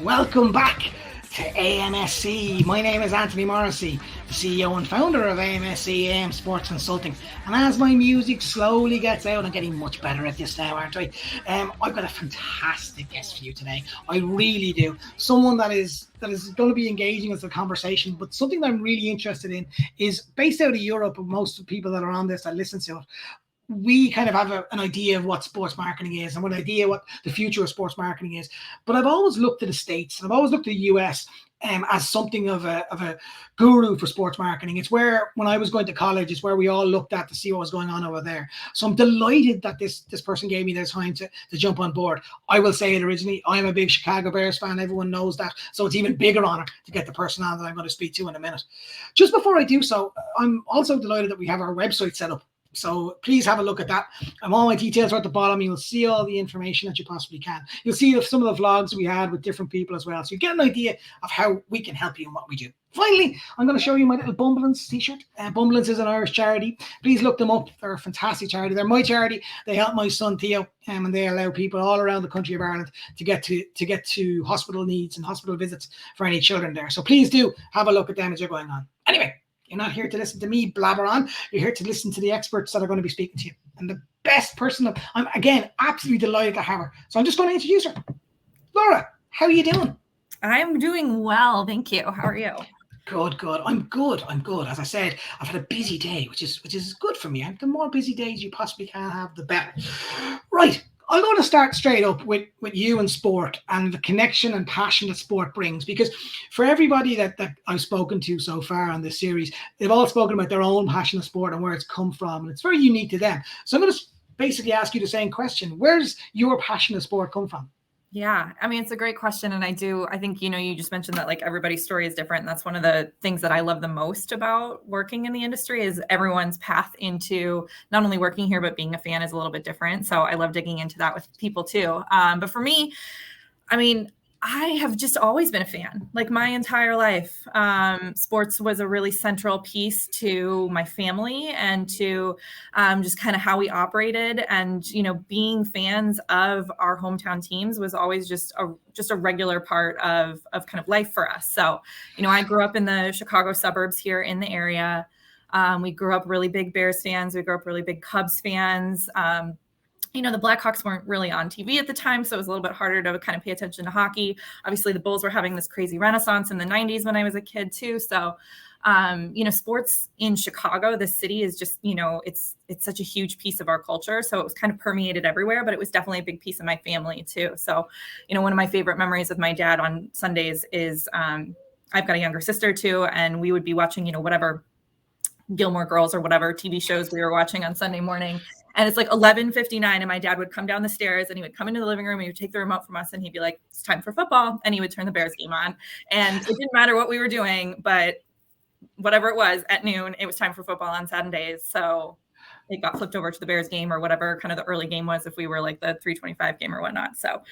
Welcome back to AMSC. My name is Anthony Morrissey, the CEO and founder of AMSC Sports Consulting. And as my music slowly gets out, I'm getting much better at this now, aren't I? I've got a fantastic guest for you today. I really do. Someone that is going to be engaging as a conversation, but something that I'm really interested in is based out of Europe. Most people that are on this that listen to it, we kind of have an idea of what sports marketing is and an idea what the future of sports marketing is. But I've always looked at the States and I've always looked at the US as something of a guru for sports marketing. It's where, when I was going to college, it's where we all looked at to see what was going on over there. So I'm delighted that this person gave me their time to jump on board. I will say it originally, I'm a big Chicago Bears fan. Everyone knows that. So it's even bigger honor to get the person on that I'm going to speak to in a minute. Just before I do so, I'm also delighted that we have our website set up. So please have a look at that. All my details are at the bottom. You'll see all the information that you possibly can. You'll see some of the vlogs we had with different people as well. So you get an idea of how we can help you and what we do. Finally, I'm going to show you my little Bumbleance t-shirt. Bumbleance is an Irish charity. Please look them up. They're a fantastic charity. They're my charity. They help my son Theo, and they allow people all around the country of Ireland to get to hospital needs and hospital visits for any children there. So please do have a look at them as you're going on. Anyway, you're not here to listen to me blabber on. You're here to listen to the experts that are going to be speaking to you. And the best person, I'm, again, absolutely delighted to have her. So I'm just going to introduce her. Laura, how are you doing? I'm doing well, thank you. How are you? Good. I'm good. As I said, I've had a busy day, which is good for me. The more busy days you possibly can have, the better. Right. I'm going to start straight up with you and sport and the connection and passion that sport brings, because for everybody that I've spoken to so far on this series, they've all spoken about their own passion of sport and where it's come from, and it's very unique to them. So I'm going to basically ask you the same question. Where's your passion of sport come from? Yeah, I mean, it's a great question. And I think, you just mentioned that like everybody's story is different. And that's one of the things that I love the most about working in the industry is everyone's path into not only working here, but being a fan is a little bit different. So I love digging into that with people too. But for me, I mean, I have just always been a fan, like my entire life. Sports was a really central piece to my family and to just kind of how we operated. And, being fans of our hometown teams was always just a regular part of kind of life for us. So, I grew up in the Chicago suburbs here in the area. We grew up really big Bears fans. We grew up really big Cubs fans. The Blackhawks weren't really on TV at the time, so it was a little bit harder to kind of pay attention to hockey. Obviously, the Bulls were having this crazy renaissance in the 90s when I was a kid too. So, sports in Chicago, the city is just, it's such a huge piece of our culture. So it was kind of permeated everywhere, but it was definitely a big piece of my family too. So, one of my favorite memories with my dad on Sundays is I've got a younger sister too, and we would be watching, whatever Gilmore Girls or whatever TV shows we were watching on Sunday morning. And it's like 11:59 and my dad would come down the stairs and he would come into the living room and he would take the remote from us and he'd be like, it's time for football. And he would turn the Bears game on. And it didn't matter what we were doing, but whatever it was at noon, it was time for football on Saturdays. So it got flipped over to the Bears game or whatever kind of the early game was if we were like the 3:25 game or whatnot. So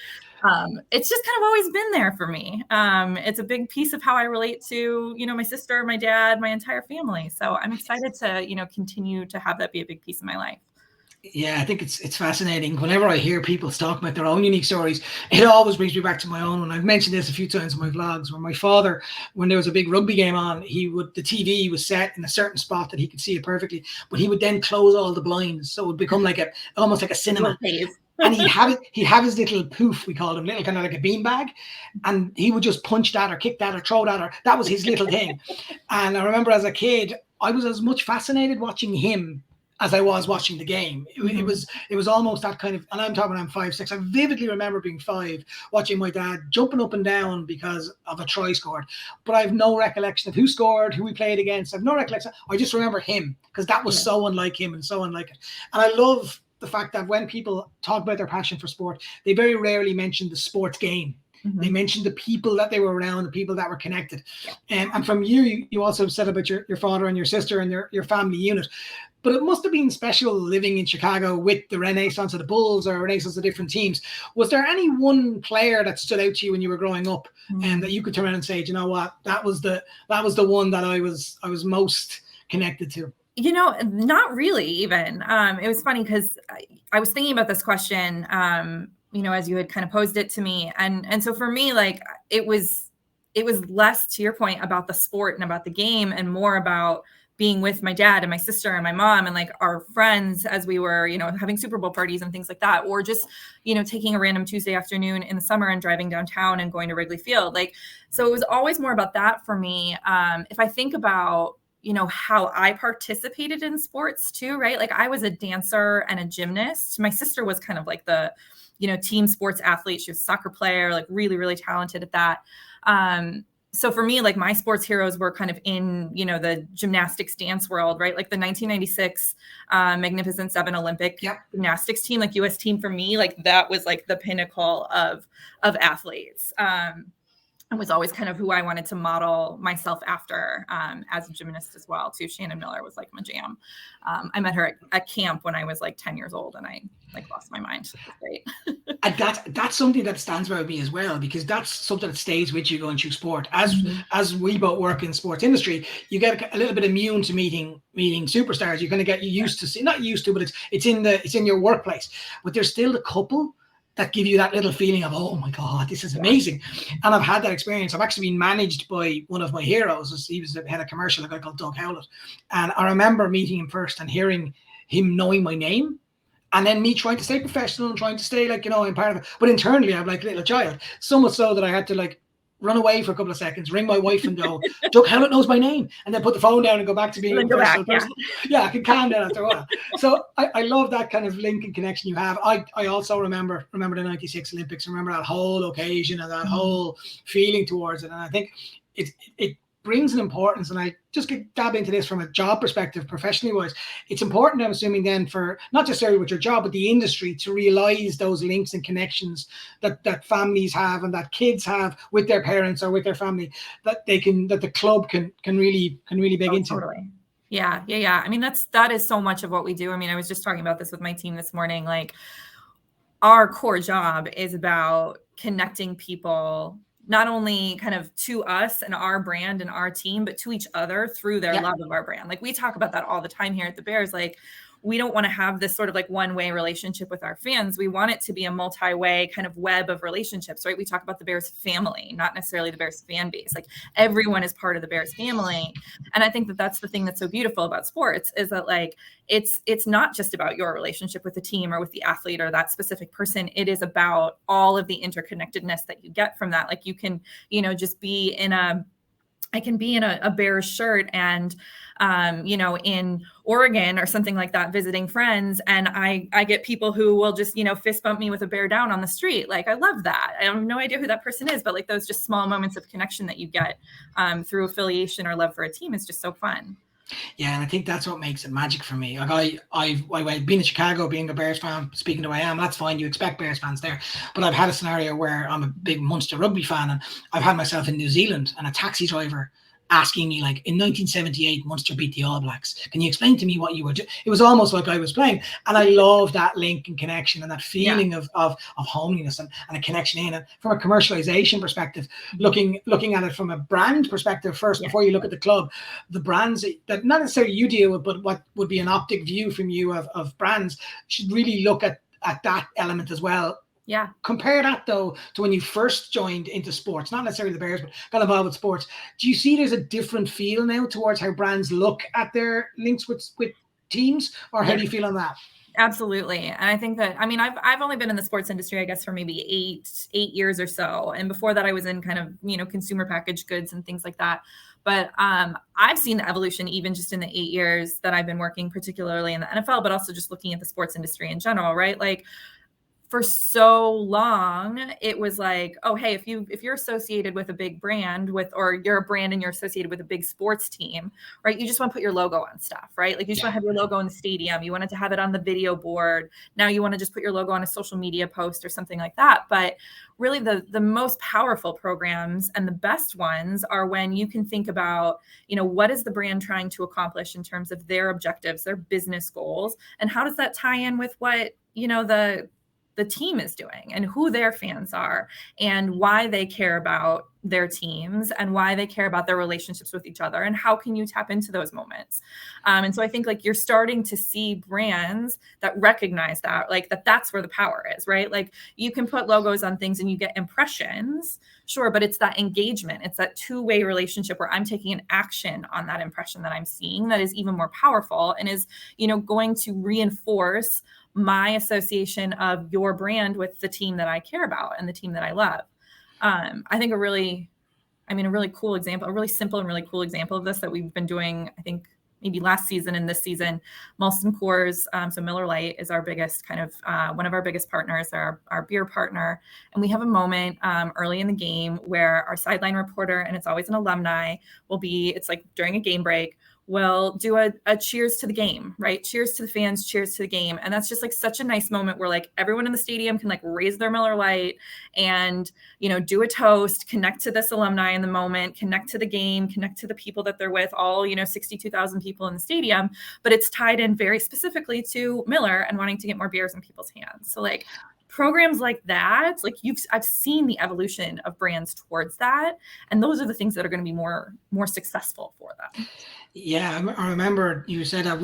it's just kind of always been there for me. It's a big piece of how I relate to, my sister, my dad, my entire family. So I'm excited to, continue to have that be a big piece of my life. Yeah, I think it's fascinating. Whenever I hear people talk about their own unique stories, it always brings me back to my own. And I've mentioned this a few times in my vlogs, where my father, when there was a big rugby game on, the TV was set in a certain spot that he could see it perfectly, but he would then close all the blinds, so it would become almost like a cinema. And he'd have his little poof, we called him, little kind of like a beanbag, and he would just punch that or kick that or throw that, or that was his little thing. And I remember as a kid, I was as much fascinated watching him as I was watching the game. It was almost that kind of, and I'm 5'6". I vividly remember being 5, watching my dad jumping up and down because of a try scored. But I have no recollection of who scored, who we played against. I have no recollection. I just remember him because that was so unlike him and so unlike it. And I love the fact that when people talk about their passion for sport, they very rarely mention the sports game. Mm-hmm. They mentioned the people that they were around, the people that were connected. And from you also said about your father and your sister and your family unit. But it must have been special living in Chicago with the renaissance of the Bulls or renaissance of different teams. Was there any one player that stood out to you when you were growing up, and that you could turn around and say, you know what, that was the one that I was most connected to? Not really even. It was funny because I was thinking about this question, as you had kind of posed it to me. And so for me, like, it was less, to your point, about the sport and about the game, and more about being with my dad and my sister and my mom and like our friends as we were, having Super Bowl parties and things like that, or just, taking a random Tuesday afternoon in the summer and driving downtown and going to Wrigley Field. Like, so it was always more about that for me. If I think about, how I participated in sports too, right? Like I was a dancer and a gymnast. My sister was kind of like the, team sports athlete. She was a soccer player, like really, really talented at that. So for me, like my sports heroes were kind of in, the gymnastics dance world, right? Like the 1996 Magnificent Seven Olympic gymnastics team, like US team for me, like that was like the pinnacle of athletes. And was always kind of who I wanted to model myself after as a gymnast as well too. Shannon Miller was like my jam. I met her at camp when I was like 10 years old and I like lost my mind. It was great. And that's something that stands by me as well, because that's something that stays with you going through sport. As we both work in the sports industry, you get a little bit immune to meeting superstars. You're going to get used to see, not used to, but it's in your workplace. But there's still the couple that give you that little feeling of, oh my God, this is amazing. And I've had that experience. I've actually been managed by one of my heroes. He was the head of commercial, a guy called Doug Howlett. And I remember meeting him first and hearing him knowing my name. And then me trying to stay professional and trying to stay like, I'm part of it. But internally, I'm like a little child. So much so that I had to like run away for a couple of seconds, ring my wife and go, Doug Howlett knows my name. And then put the phone down and go back to being a professional person. Yeah, I can calm down after a while. So I love that kind of link and connection you have. I also remember the 96 Olympics, remember that whole occasion and that whole feeling towards it. And I think it brings an importance, and I just get dab into this from a job perspective, professionally wise. It's important, I'm assuming, then, for not just with your job, but the industry to realize those links and connections that families have and that kids have with their parents or with their family, that the club can really big into. Totally. Yeah. I mean, that is so much of what we do. I mean, I was just talking about this with my team this morning. Like, our core job is about connecting people not only kind of to us and our brand and our team, but to each other through their love of our brand. Like we talk about that all the time here at the Bears. Like we don't want to have this sort of like one-way relationship with our fans. We want it to be a multi-way kind of web of relationships, right? We talk about the Bears family, not necessarily the Bears fan base. Like everyone is part of the Bears family. And I think that that's the thing that's so beautiful about sports, is that like, it's not just about your relationship with the team or with the athlete or that specific person. It is about all of the interconnectedness that you get from that. Like you can, just be I can be in a Bears shirt and, in Oregon or something like that, visiting friends. And I get people who will just, fist bump me with a bear down on the street. Like, I love that. I have no idea who that person is, but like those just small moments of connection that you get through affiliation or love for a team is just so fun. Yeah, and I think that's what makes it magic for me. Like I've been in Chicago, being a Bears fan, speaking to who I am, that's fine. You expect Bears fans there. But I've had a scenario where I'm a big Munster rugby fan, and I've had myself in New Zealand, and a taxi driver asking me, like, in 1978, Munster beat the All Blacks. Can you explain to me what you were doing? It was almost like I was playing. And I love that link and connection and that feeling of homeliness and a connection in it. From a commercialization perspective, looking at it from a brand perspective first, before you look at the club, the brands that not necessarily you deal with, but what would be an optic view from you of brands, should really look at that element as well. Yeah. Compare that though to when you first joined into sports, not necessarily the Bears, but got involved with sports. Do you see there's a different feel now towards how brands look at their links with teams, or how do you feel on that? Absolutely. And I think that, I mean, I've only been in the sports industry, I guess, for maybe eight years or so. And before that, I was in kind of, consumer packaged goods and things like that. But I've seen the evolution even just in the 8 years that I've been working, particularly in the NFL, but also just looking at the sports industry in general, right? Like, for so long, it was like, oh, hey, if you're associated with a big brand or you're a brand and you're associated with a big sports team, right? You just want to put your logo on stuff, right? Like you just want to have your logo in the stadium. You wanted to have it on the video board. Now you want to just put your logo on a social media post or something like that. But really the most powerful programs and the best ones are when you can think about, what is the brand trying to accomplish in terms of their objectives, their business goals, and how does that tie in with what, the team is doing and who their fans are and why they care about, their teams and why they care about their relationships with each other, and how can you tap into those moments. And so I think like you're starting to see brands that recognize that, like that's where the power is, right? Like you can put logos on things and you get impressions, sure, but it's that engagement, it's that two-way relationship where I'm taking an action on that impression that I'm seeing that is even more powerful and is, going to reinforce my association of your brand with the team that I care about and the team that I love. I think a really cool example, a really simple and really cool example of this that we've been doing, I think maybe last season and this season, Molson Coors, so Miller Lite is our biggest kind of, one of our biggest partners, our beer partner. And we have a moment early in the game where our sideline reporter, and it's always an alumni, it's like during a game break, will do a cheers to the game, right? Cheers to the fans, cheers to the game. And that's just like such a nice moment where like everyone in the stadium can like raise their Miller Lite and, do a toast, connect to this alumni in the moment, connect to the game, connect to the people that they're with, all, 62,000 people in the stadium, but it's tied in very specifically to Miller and wanting to get more beers in people's hands. So like programs like that, like I've seen the evolution of brands towards that. And those are the things that are going to be more successful for them. Yeah, I remember you said that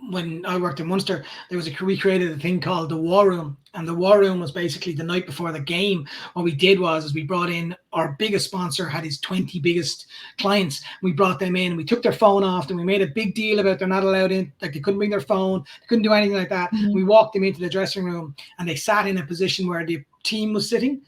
when I worked in Munster, we created a thing called the War Room, and the War Room was basically the night before the game. What we did was we brought in our biggest sponsor, had his 20 biggest clients. We brought them in, we took their phone off, and we made a big deal about they're not allowed in, like they couldn't bring their phone, they couldn't do anything like that. Mm-hmm. We walked them into the dressing room, and they sat in a position where the team was sitting.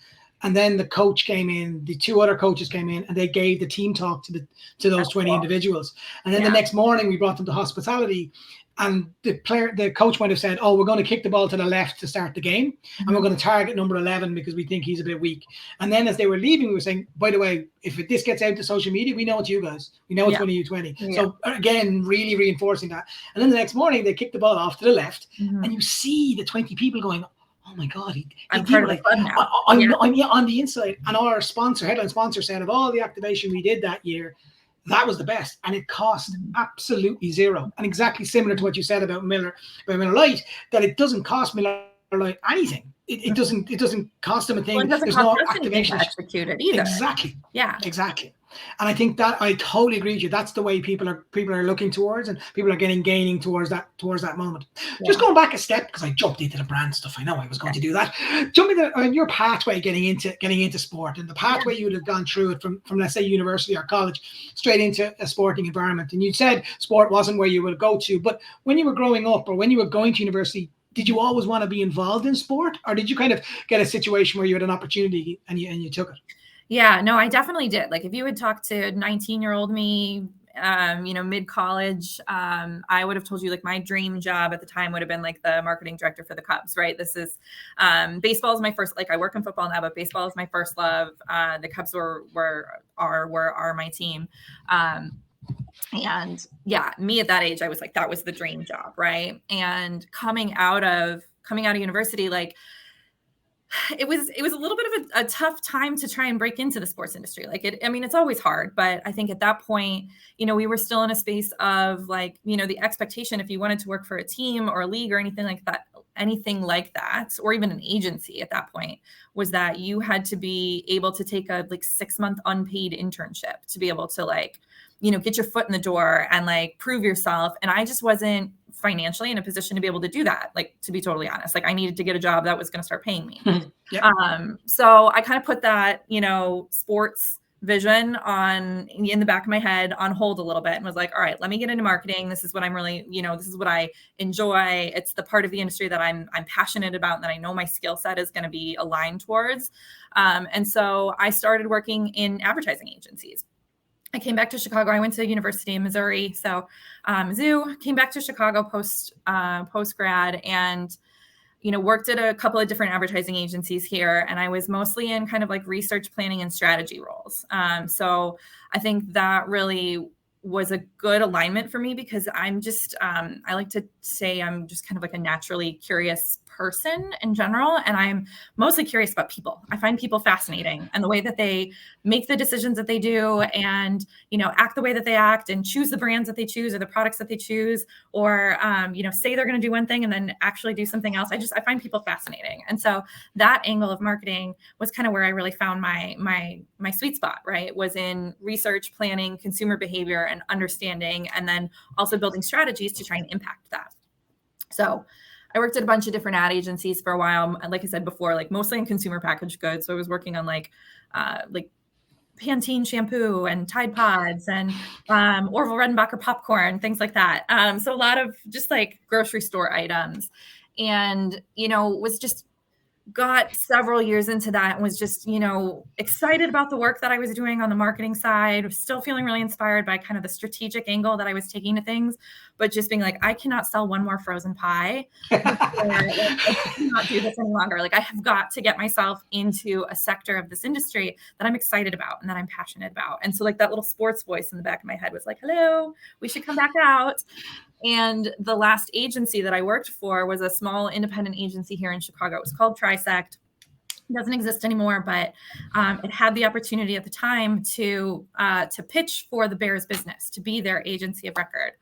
And then the coach came in, the two other coaches came in, and they gave the team talk to those 20 individuals. And then the next morning we brought them to hospitality, and the coach might have said, "Oh, we're going to kick the ball to the left to start the game, and we're going to target number 11 because we think he's a bit weak." And then as they were leaving, we were saying, "By the way, if this gets out to social media, we know it's you guys. We know it's one of you 20." Yeah. So again, really reinforcing that. And then the next morning they kicked the ball off to the left, and you see the 20 people going, "Oh my God, I'm part of the club now. I'm on the inside." And our headline sponsor said of all the activation we did that year, that was the best. And it cost absolutely zero. And exactly similar to what you said about Miller Lite, that it doesn't cost Miller Lite anything. It doesn't cost them a thing. Well, it doesn't cost us anything to execute it either. Exactly. Yeah. Exactly. And I think that I totally agree with you. That's the way people are looking towards, and people are gaining towards that moment. Yeah. Just going back a step, because I jumped into the brand stuff. I know I was going to do that. Jump into your pathway getting into sport, and the pathway you would have gone through it from let's say university or college straight into a sporting environment. And you said sport wasn't where you would go to, but when you were growing up or when you were going to university, did you always want to be involved in sport, or did you kind of get a situation where you had an opportunity and you took it? Yeah, no, I definitely did. Like if you would talk to 19-year-old me, mid-college, I would have told you like my dream job at the time would have been like the marketing director for the Cubs, right? This is, baseball is my first, like I work in football now, but baseball is my first love. The Cubs were my team. And yeah, me at that age, I was like, that was the dream job. Right. And coming out of university, like, it was a little bit of a tough time to try and break into the sports industry. Like it's always hard, but I think at that point, we were still in a space of like, the expectation, if you wanted to work for a team or a league or anything like that, or even an agency at that point, was that you had to be able to take a like 6-month unpaid internship to be able to like, get your foot in the door and like prove yourself. And I just wasn't financially in a position to be able to do that. Like, to be totally honest, like I needed to get a job that was going to start paying me. Yep. So I kind of put that, sports vision in the back of my head on hold a little bit and was like, all right, let me get into marketing. This is what I'm really, this is what I enjoy. It's the part of the industry that I'm passionate about and that I know my skill set is going to be aligned towards. And so I started working in advertising agencies. I came back to Chicago. I went to university in Missouri. So Mizzou, came back to Chicago post grad and, worked at a couple of different advertising agencies here. And I was mostly in kind of like research planning and strategy roles. So I think that really was a good alignment for me because I'm just, I like to say I'm just kind of like a naturally curious person in general. And I'm mostly curious about people. I find people fascinating and the way that they make the decisions that they do and, act the way that they act and choose the brands that they choose or the products that they choose or, say they're going to do one thing and then actually do something else. I find people fascinating. And so that angle of marketing was kind of where I really found my my sweet spot, right, was in research, planning, consumer behavior, and understanding, and then also building strategies to try and impact that. So I worked at a bunch of different ad agencies for a while. Like I said before, like mostly in consumer packaged goods. So I was working on like Pantene shampoo and Tide Pods and Orville Redenbacher popcorn, things like that. So a lot of just like grocery store items, and was just got several years into that and was just, excited about the work that I was doing on the marketing side, still feeling really inspired by kind of the strategic angle that I was taking to things, but just being like, I cannot sell one more frozen pie. I cannot do this any longer. Like, I have got to get myself into a sector of this industry that I'm excited about and that I'm passionate about. And so like that little sports voice in the back of my head was like, hello, we should come back out. And the last agency that I worked for was a small independent agency here in Chicago. It was called Trisect. It doesn't exist anymore, but it had the opportunity at the time to pitch for the Bears business, to be their agency of record.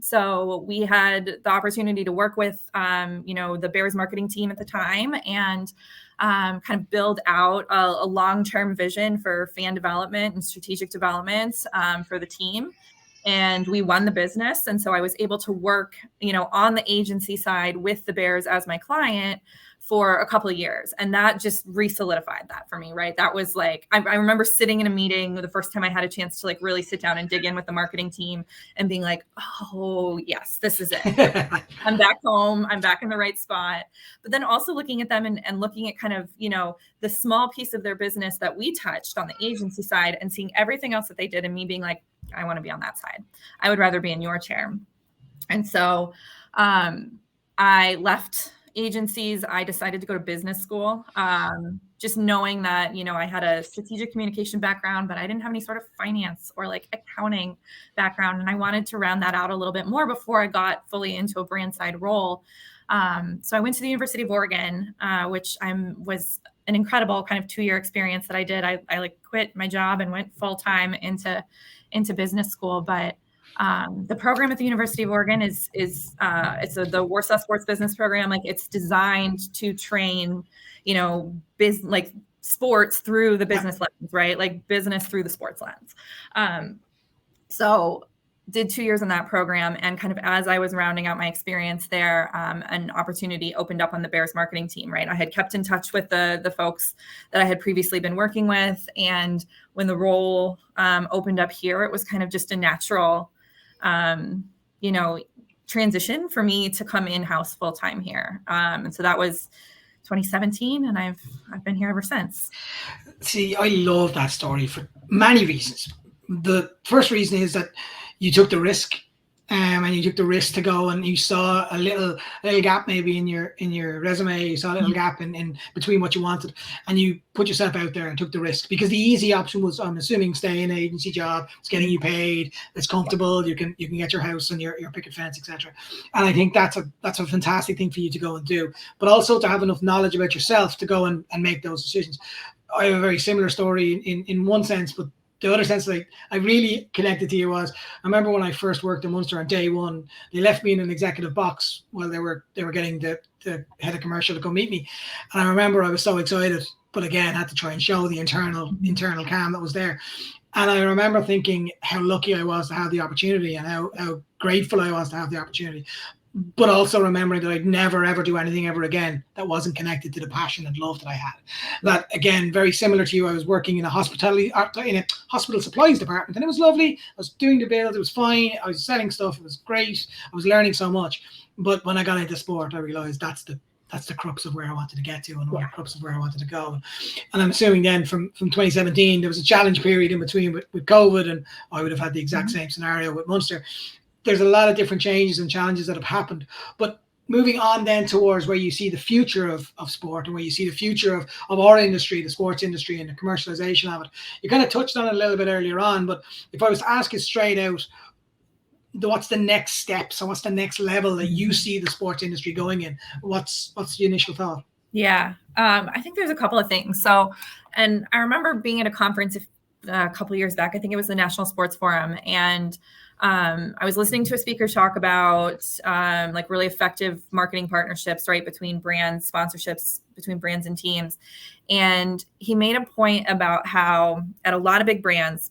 So we had the opportunity to work with, the Bears marketing team at the time and kind of build out a long-term vision for fan development and strategic development for the team. And we won the business. And so I was able to work, on the agency side with the Bears as my client for a couple of years. And that just re-solidified that for me, right? That was like, I remember sitting in a meeting the first time I had a chance to like really sit down and dig in with the marketing team and being like, oh yes, this is it. I'm back home. I'm back in the right spot. But then also looking at them and looking at kind of, the small piece of their business that we touched on the agency side and seeing everything else that they did and me being like, I want to be on that side. I would rather be in your chair. And so I left agencies. I decided to go to business school, just knowing that, I had a strategic communication background, but I didn't have any sort of finance or like accounting background. And I wanted to round that out a little bit more before I got fully into a brand side role. So I went to the University of Oregon, which was an incredible kind of 2-year experience that I did. I like quit my job and went full time into business school. But the program at the University of Oregon is the Warsaw Sports Business Program. Like, it's designed to train, like sports through the business lens, right? Like business through the sports lens. So did 2 years in that program, and kind of as I was rounding out my experience there, an opportunity opened up on the Bears marketing team, right? I had kept in touch with the folks that I had previously been working with. And when the role opened up here, it was kind of just a natural, transition for me to come in-house full-time here. And so that was 2017, and I've been here ever since. See, I love that story for many reasons. The first reason is that you took the risk, and you took the risk to go, and you saw a little gap maybe in your resume. You saw a little gap in between what you wanted, and you put yourself out there and took the risk, because the easy option was, I'm assuming, stay in an agency job. It's getting you paid. It's comfortable. You can get your house and your picket fence, etc. And I think that's a fantastic thing for you to go and do, but also to have enough knowledge about yourself to go and make those decisions. I have a very similar story in one sense, but the other sense, like, I really connected to you was, I remember when I first worked in Munster on day one, they left me in an executive box while they were getting the head of commercial to come meet me. And I remember I was so excited, but again, had to try and show the internal calm that was there. And I remember thinking how lucky I was to have the opportunity, and how grateful I was to have the opportunity. But also remembering that I'd never, ever do anything ever again that wasn't connected to the passion and love that I had. That, again, very similar to you, I was working in a hospital supplies department, and it was lovely. I was doing the bills, it was fine. I was selling stuff, it was great. I was learning so much. But when I got into sport, I realized that's the crux of where I wanted to get to, and the crux of where I wanted to go. And I'm assuming then from 2017, there was a challenge period in between with COVID, and I would have had the exact same scenario with Munster. There's a lot of different changes and challenges that have happened. But moving on then towards where you see the future of sport, and where you see the future of our industry, the sports industry, and the commercialization of it. You kind of touched on it a little bit earlier on, but if I was to ask you straight out, what's the next step? So what's the next level that you see the sports industry going in? What's the initial thought? Yeah, I think there's a couple of things. So, and I remember being at a conference a couple of years back. I think it was the National Sports Forum, and I was listening to a speaker talk about like really effective marketing partnerships, right, between brands, sponsorships between brands and teams. And he made a point about how at a lot of big brands,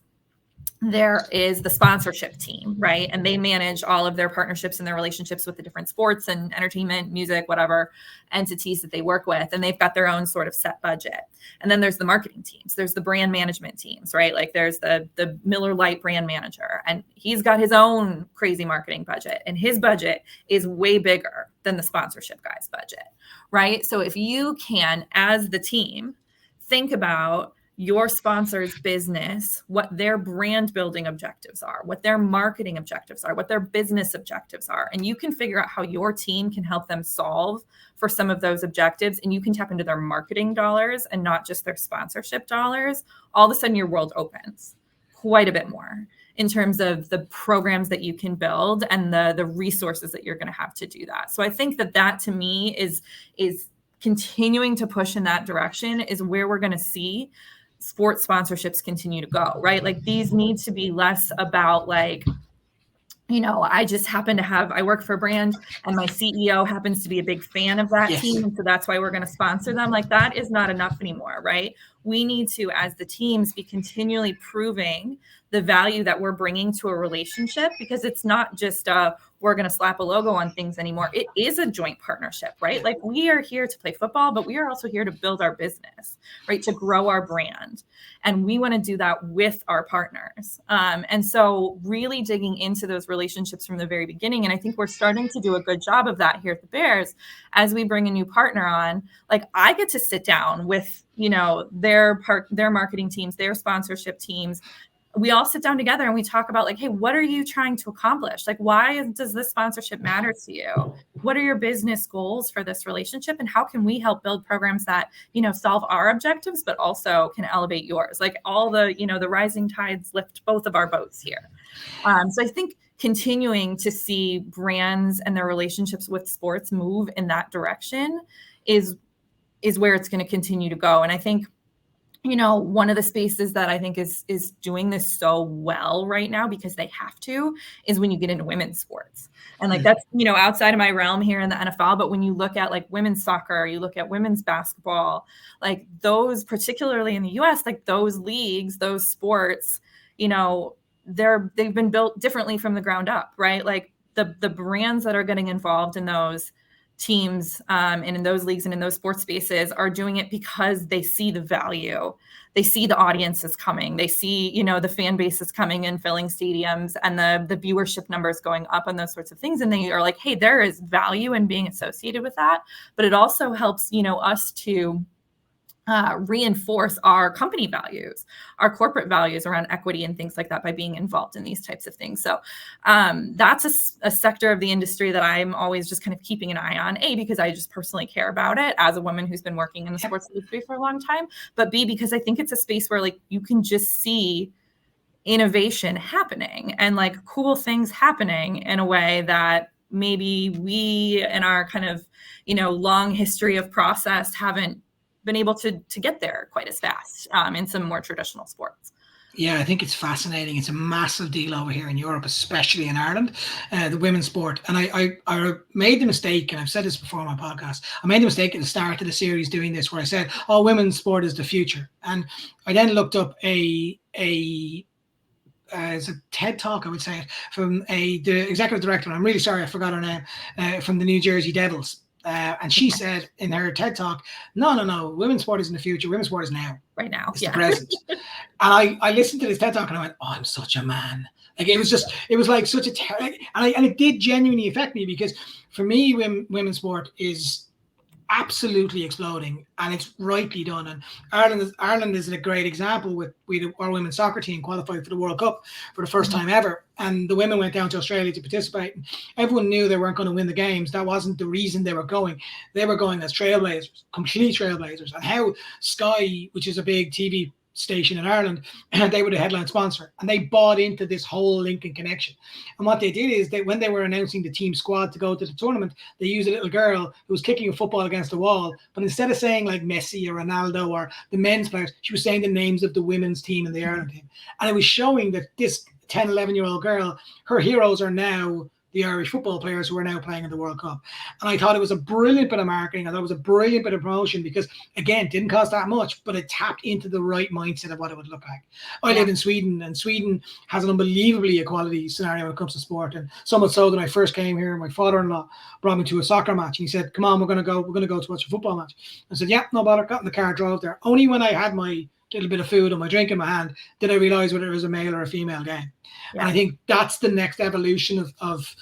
there is the sponsorship team, right? And they manage all of their partnerships and their relationships with the different sports and entertainment, music, whatever entities that they work with. And they've got their own sort of set budget. And then there's the marketing teams. There's the brand management teams, right? Like there's the Miller Lite brand manager, and he's got his own crazy marketing budget. And his budget is way bigger than the sponsorship guy's budget, right? So if you can, as the team, think about your sponsor's business, what their brand building objectives are, what their marketing objectives are, what their business objectives are. And you can figure out how your team can help them solve for some of those objectives. And you can tap into their marketing dollars and not just their sponsorship dollars. All of a sudden your world opens quite a bit more in terms of the programs that you can build and the resources that you're going to have to do that. So I think that to me is continuing to push in that direction is where we're going to see sports sponsorships continue to go, right? Like these need to be less about like, you know, I just happen to I work for a brand and my CEO happens to be a big fan of that team. And so that's why we're going to sponsor them. Like that is not enough anymore, right? We need to, as the teams, be continually proving the value that we're bringing to a relationship, because it's not just we're going to slap a logo on things anymore. It is a joint partnership, right? Like we are here to play football, but we are also here to build our business, right? To grow our brand. And we want to do that with our partners. And so really digging into those relationships from the very beginning. And I think we're starting to do a good job of that here at the Bears. As we bring a new partner on, like I get to sit down with, you know, their marketing teams, their sponsorship teams. We all sit down together and we talk about like, hey, what are you trying to accomplish? Like, why does this sponsorship matter to you? What are your business goals for this relationship? And how can we help build programs that, you know, solve our objectives, but also can elevate yours? Like all the, you know, the rising tides lift both of our boats here. So I think continuing to see brands and their relationships with sports move in that direction is where it's going to continue to go. And I think, you know, one of the spaces that I think is doing this so well right now, because they have to, is when you get into women's sports. And like that's, you know, outside of my realm here in the NFL, but when you look at like women's soccer, you look at women's basketball, like those, particularly in the US, like those leagues, those sports, you know, they've been built differently from the ground up, right? Like the brands that are getting involved in those teams and in those leagues and in those sports spaces are doing it because they see the value. They see the audiences coming. They see, you know, the fan bases coming and filling stadiums and the viewership numbers going up and those sorts of things. And they are like, hey, there is value in being associated with that. But it also helps, you know, us to reinforce our company values, our corporate values around equity and things like that by being involved in these types of things. So that's a sector of the industry that I'm always just kind of keeping an eye on, A, because I just personally care about it as a woman who's been working in the sports industry for a long time, but B, because I think it's a space where like you can just see innovation happening and like cool things happening in a way that maybe we in our kind of, you know, long history of process haven't been able to get there quite as fast in some more traditional sports. Yeah, I think it's fascinating. It's a massive deal over here in Europe, especially in Ireland, the women's sport. And I made the mistake, and I've said this before on my podcast, I made the mistake at the start of the series doing this where I said, oh, women's sport is the future. And I then looked up it's a TED Talk, I would say, from the executive director, and I'm really sorry I forgot her name, from the New Jersey Devils. And she said in her TED Talk, no, women's sport isn't the future. Women's sport is now. Right now. It's the present. And I listened to this TED Talk and I went, oh, I'm such a man. Like it was like such a, and it did genuinely affect me, because for me, women's sport is absolutely exploding, and it's rightly done. And Ireland is a great example with our women's soccer team qualified for the World Cup for the first time ever, and the women went down to Australia to participate. Everyone knew they weren't going to win the games. That wasn't the reason they were going. They were going as trailblazers, complete trailblazers. And how Sky, which is a big TV station in Ireland, they were the headline sponsor, and they bought into this whole link and connection. And what they did is that when they were announcing the team squad to go to the tournament, they used a little girl who was kicking a football against the wall, but instead of saying like Messi or Ronaldo or the men's players, she was saying the names of the women's team and the Ireland team. And it was showing that 10, 11-year-old girl, her heroes are now the Irish football players who are now playing in the World Cup. And I thought it was a brilliant bit of marketing. I thought it was a brilliant bit of promotion because, again, it didn't cost that much, but it tapped into the right mindset of what it would look like. I live in Sweden, and Sweden has an unbelievably equality scenario when it comes to sport. And so much so that when I first came here, my father-in-law brought me to a soccer match. And he said, come on, we're going to go to watch a football match. I said, yeah, no bother. Got in the car, drove there. Only when I had my little bit of food and my drink in my hand did I realize whether it was a male or a female game. Yeah. And I think that's the next evolution of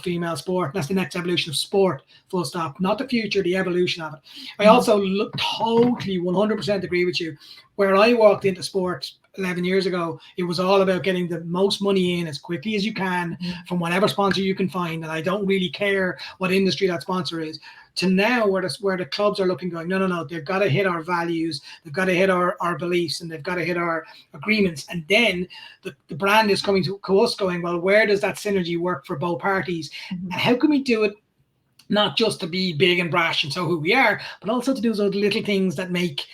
female sport. That's the next evolution of sport, full stop. Not the future, the evolution of it. I also totally 100% agree with you. Where I walked into sport 11 years ago, it was all about getting the most money in as quickly as you can from whatever sponsor you can find. And I don't really care what industry that sponsor is. To now where the clubs are looking, going, no, they've got to hit our values, they've got to hit our beliefs, and they've got to hit our agreements. And then the brand is coming to us going, well, where does that synergy work for both parties? And how can we do it not just to be big and brash and so who we are, but also to do those little things that make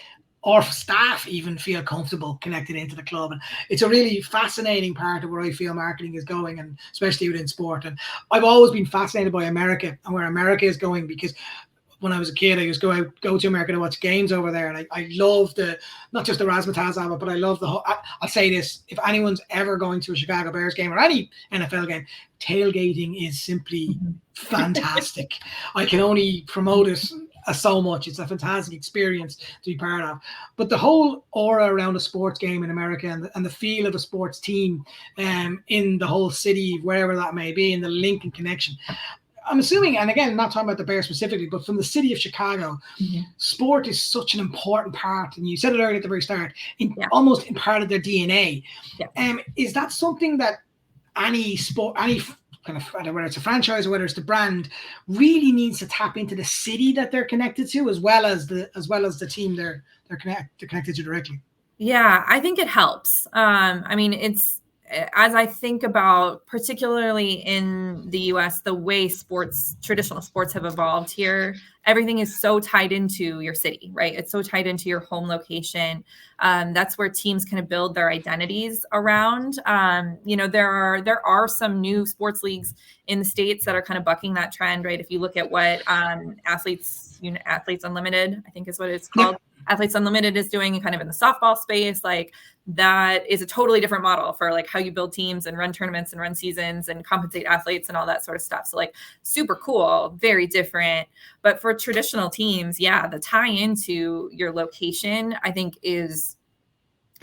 our staff even feel comfortable connected into the club. And it's a really fascinating part of where I feel marketing is going, and especially within sport. And I've always been fascinated by America and where America is going, because when I was a kid, I used to go to America to watch games over there. And I love not just the razzmatazz of it, but I love I'll say this, if anyone's ever going to a Chicago Bears game or any NFL game, tailgating is simply fantastic. I can only promote it so much. It's a fantastic experience to be part of. But the whole aura around a sports game in America and the feel of a sports team in the whole city, wherever that may be, and the link and connection. I'm assuming, and again, I'm not talking about the Bears specifically, but from the city of Chicago, sport is such an important part. And you said it earlier at the very start, almost in part of their DNA. Is that something that any sport, any kind of, whether it's a franchise or whether it's the brand, really needs to tap into the city that they're connected to, as well as the team they're connected to directly? Yeah, I think it helps. I mean, it's, as I think about, particularly in the US, the way traditional sports have evolved here, everything is so tied into your city, right? It's so tied into your home location. That's where teams kind of build their identities around. There are some new sports leagues in the States that are kind of bucking that trend, right? If you look at what Athletes Unlimited, I think is what it's called. Athletes Unlimited is doing kind of in the softball space. Like, that is a totally different model for like how you build teams and run tournaments and run seasons and compensate athletes and all that sort of stuff. So like, super cool, very different. But for traditional teams, the tie into your location, I think is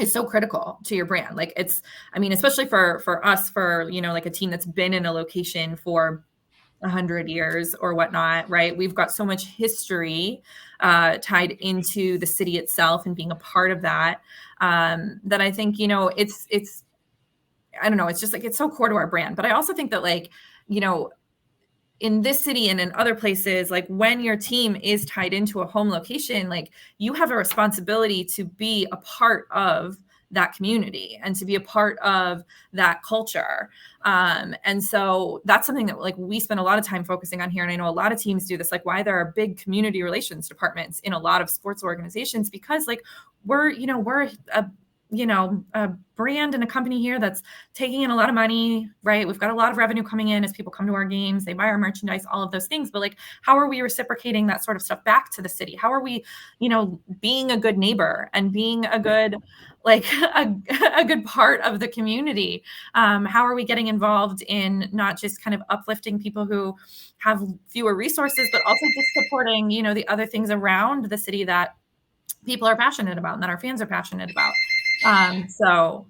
so critical to your brand. Like, it's, I mean, especially for us, for, like a team that's been in a location for 100 years or whatnot, right? We've got so much history tied into the city itself and being a part of that, that I think, it's, I don't know, it's just like, it's so core to our brand. But I also think that, like, in this city and in other places, like, when your team is tied into a home location, like, you have a responsibility to be a part of that community and to be a part of that culture. And so that's something that, like, we spend a lot of time focusing on here. And I know a lot of teams do this, like, why there are big community relations departments in a lot of sports organizations, because, like, we're a brand and a company here that's taking in a lot of money, right? We've got a lot of revenue coming in as people come to our games, they buy our merchandise, all of those things. But, like, how are we reciprocating that sort of stuff back to the city? How are we, being a good neighbor and being a good, like, a good part of the community? How are we getting involved in not just kind of uplifting people who have fewer resources, but also just supporting, the other things around the city that people are passionate about and that our fans are passionate about? So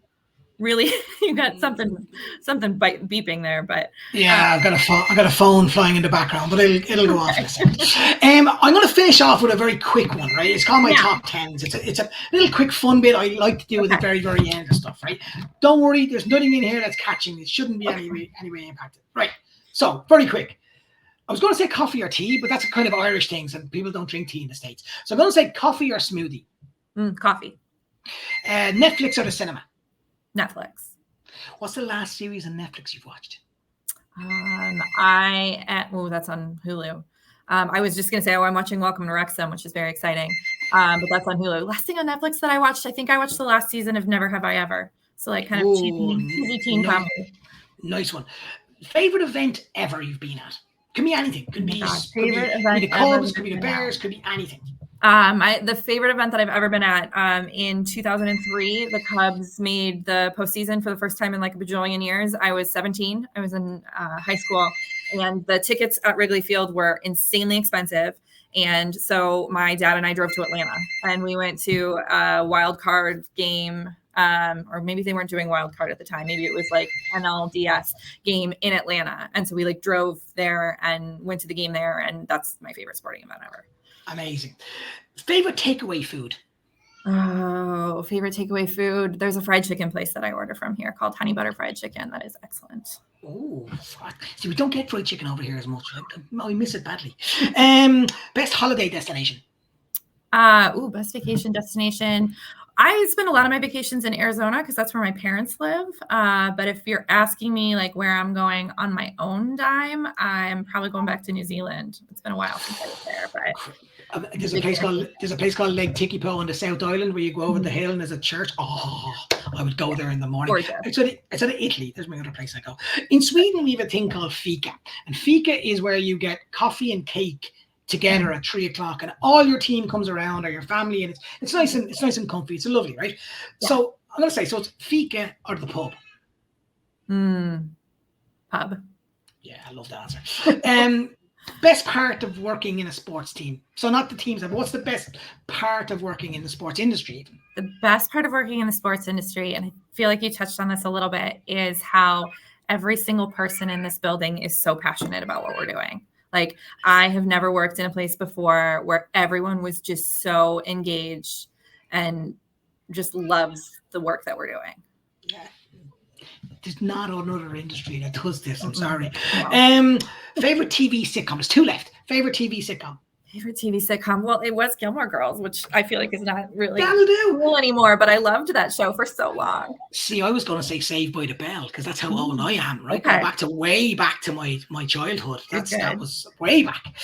really, you got something beeping there, but I've got a phone flying in the background, but it'll go off in a second. I'm going to finish off with a very quick one, right? It's called my top 10s. It's a little quick fun bit I like to do at the very, very end of stuff, right? Don't worry, there's nothing in here that's catching. It shouldn't be anyway impacted, right? So very quick. I was going to say coffee or tea, but that's a kind of Irish thing, and people don't drink tea in the States. So I'm going to say coffee or smoothie. Coffee. Netflix or the cinema? Netflix. What's the last series on Netflix you've watched? That's on Hulu. I was just going to say, I'm watching Welcome to Wrexham, which is very exciting. But that's on Hulu. Last thing on Netflix that I watched, I think I watched the last season of Never Have I Ever. So like kind of cheesy teen comedy. Nice one. Favorite event ever you've been at? Could be anything. Could be the Cubs, could be the Bears, could be anything. The favorite event that I've ever been at, in 2003, the Cubs made the postseason for the first time in like a bajillion years. I was 17. I was in high school, and the tickets at Wrigley Field were insanely expensive. And so my dad and I drove to Atlanta, and we went to a wild card game. Or maybe they weren't doing wild card at the time. Maybe it was like NLDS game in Atlanta. And so we like drove there and went to the game there. And that's my favorite sporting event ever. Amazing. Favorite takeaway food? Oh, favorite takeaway food. There's a fried chicken place that I order from here called Honey Butter Fried Chicken. That is excellent. Oh, see, we don't get fried chicken over here as much. I miss it badly. Best holiday destination? Best vacation destination. I spend a lot of my vacations in Arizona because that's where my parents live. But if you're asking me like where I'm going on my own dime, I'm probably going back to New Zealand. It's been a while since I was there, but there's a place called Lake Tikipo on the South Island where you go over the hill and there's a church. Oh, I would go there in the morning. It's out of Italy. There's my other place I go. In Sweden, we have a thing called fika, and fika is where you get coffee and cake together at 3:00, and all your team comes around or your family, and it's nice and comfy. It's lovely, right? Yeah. So I'm gonna say, so it's fika or the pub. Pub. Yeah, I love that answer. Best part of working in a sports team. So not the teams, but what's the best part of working in the sports industry? Even? The best part of working in the sports industry, and I feel like you touched on this a little bit, is how every single person in this building is so passionate about what we're doing. Like, I have never worked in a place before where everyone was just so engaged and just loves the work that we're doing. Yeah. There's not another industry that does this. I'm sorry. No. Favorite TV sitcom? There's two left. Favorite TV sitcom? Favorite TV sitcom? Well, it was Gilmore Girls, which I feel like is not really That'll cool anymore, but I loved that show for so long. See, I was going to say Saved by the Bell because that's how old I am, right? Okay. Going way back to my childhood. That was way back.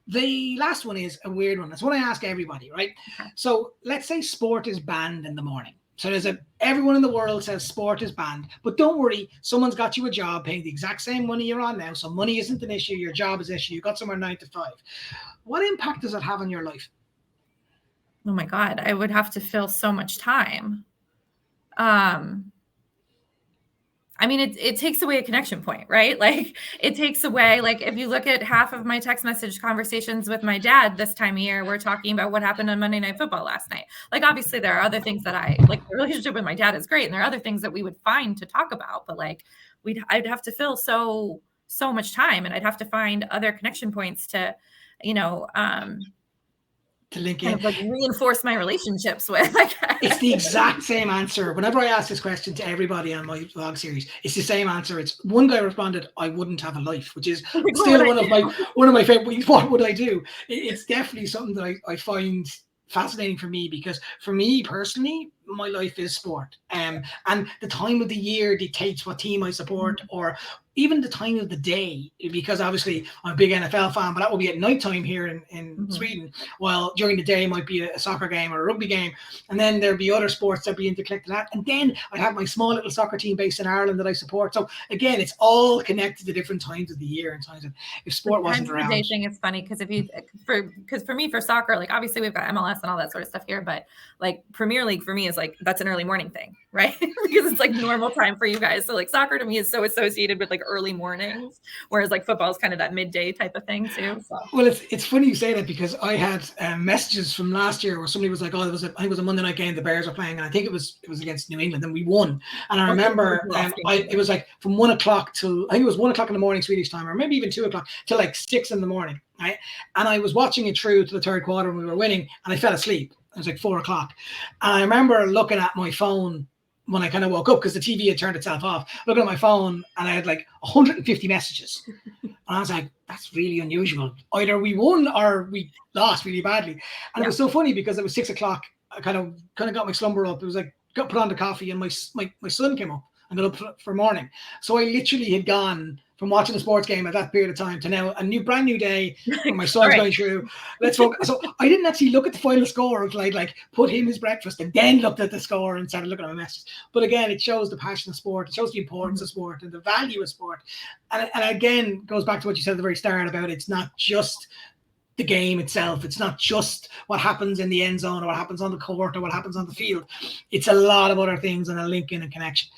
The last one is a weird one. That's what I ask everybody, right? Okay. So let's say sport is banned in the morning. So everyone in the world says sport is banned, but don't worry, someone's got you a job paying the exact same money you're on now. So money isn't an issue. Your job is an issue. You got somewhere 9 to 5. What impact does it have on your life? Oh my God, I would have to fill so much time. I mean, it takes away a connection point, right? Like it takes away, like if you look at half of my text message conversations with my dad this time of year, we're talking about what happened on Monday Night Football last night. Like, obviously there are other things that I like. The relationship with my dad is great. And there are other things that we would find to talk about, but like I'd have to fill so much time, and I'd have to find other connection points to, to link in, like reinforce my relationships with. It's the exact same answer. Whenever I ask this question to everybody on my vlog series, it's the same answer. It's one guy responded, "I wouldn't have a life," which is still one of my favorite. What would I do? It's definitely something that I find fascinating for me, because for me personally, my life is sport, and the time of the year dictates what team I support, or even the time of the day, because obviously I'm a big NFL fan, but that will be at nighttime here in Sweden, while during the day might be a soccer game or a rugby game, and then there'll be other sports that be interconnected to that, and then I have my small little soccer team based in Ireland that I support. So again, it's all connected to different times of the year and times of, if sport wasn't around. The day thing is funny because for me, for soccer, like obviously we've got MLS and all that sort of stuff here, but like Premier League for me is like, that's an early morning thing, right? Because it's like normal time for you guys. So like soccer to me is so associated with like early mornings, whereas like football is kind of that midday type of thing too. So. Well, it's funny you say that, because I had messages from last year where somebody was like, "Oh, I think it was a Monday night game. The Bears were playing, and I think it was against New England, and we won." And I remember it was like from 1 o'clock till, I think it was 1 o'clock in the morning Swedish time, or maybe even 2 o'clock till like 6 in the morning. Right? And I was watching it through to the third quarter and we were winning, and I fell asleep. It was like 4 o'clock, and I remember looking at my phone when I kind of woke up, because the TV had turned itself off, looking at my phone, and I had like 150 messages. And I was like, that's really unusual. Either we won or we lost really badly. And it was so funny because it was 6 o'clock. I kind of got my slumber up. It was like, got put on the coffee, and my son came up and got up for morning. So I literally had gone from watching a sports game at that period of time to now a brand new day where my son's All right. going through. Let's focus. So I didn't actually look at the final score until I like put him his breakfast and then looked at the score and started looking at my messages. But again, it shows the passion of sport. It shows the importance of sport and the value of sport. And again, goes back to what you said at the very start about it's not just the game itself. It's not just what happens in the end zone or what happens on the court or what happens on the field. It's a lot of other things and a link in and connection.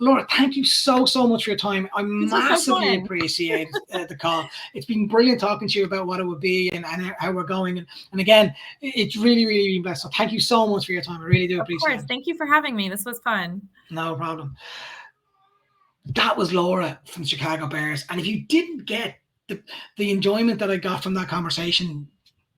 Laura, thank you so much for your time. I massively appreciate the call. It's been brilliant talking to you about what it would be and how we're going. And again, it's really been blessed. So thank you so much for your time. I really do appreciate it. Of course. Thank you for having me. This was fun. No problem. That was Laura from Chicago Bears. And if you didn't get the enjoyment that I got from that conversation,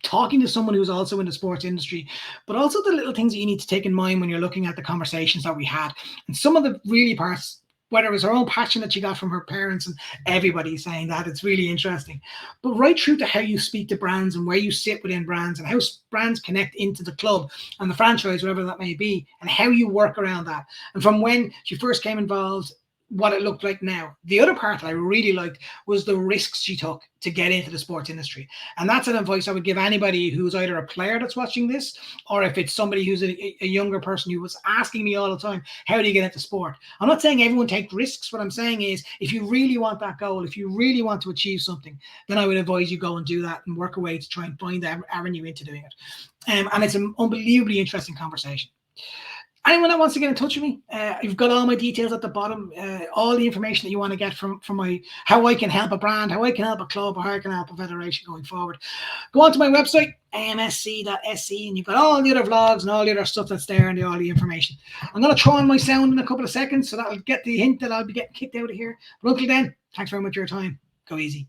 talking to someone who's also in the sports industry, but also the little things that you need to take in mind when you're looking at the conversations that we had, and some of the really parts, whether it was her own passion that she got from her parents and everybody saying that, it's really interesting, but right through to how you speak to brands and where you sit within brands and how brands connect into the club and the franchise, whatever that may be, and how you work around that. And from when she first came involved, what it looked like now. The other part that I really liked was the risks she took to get into the sports industry. And that's an advice I would give anybody who's either a player that's watching this, or if it's somebody who's a younger person who was asking me all the time, how do you get into sport? I'm not saying everyone take risks. What I'm saying is, if you really want that goal, if you really want to achieve something, then I would advise you go and do that and work away to try and find the avenue into doing it. And it's an unbelievably interesting conversation. Anyone that wants to get in touch with me, you've got all my details at the bottom, all the information that you want to get from my, how I can help a brand, how I can help a club, or how I can help a federation going forward. Go on to my website, amsc.se, and you've got all the other vlogs and all the other stuff that's there and all the information. I'm going to try on my sound in a couple of seconds, so that'll get the hint that I'll be getting kicked out of here. But until then, thanks very much for your time. Go easy.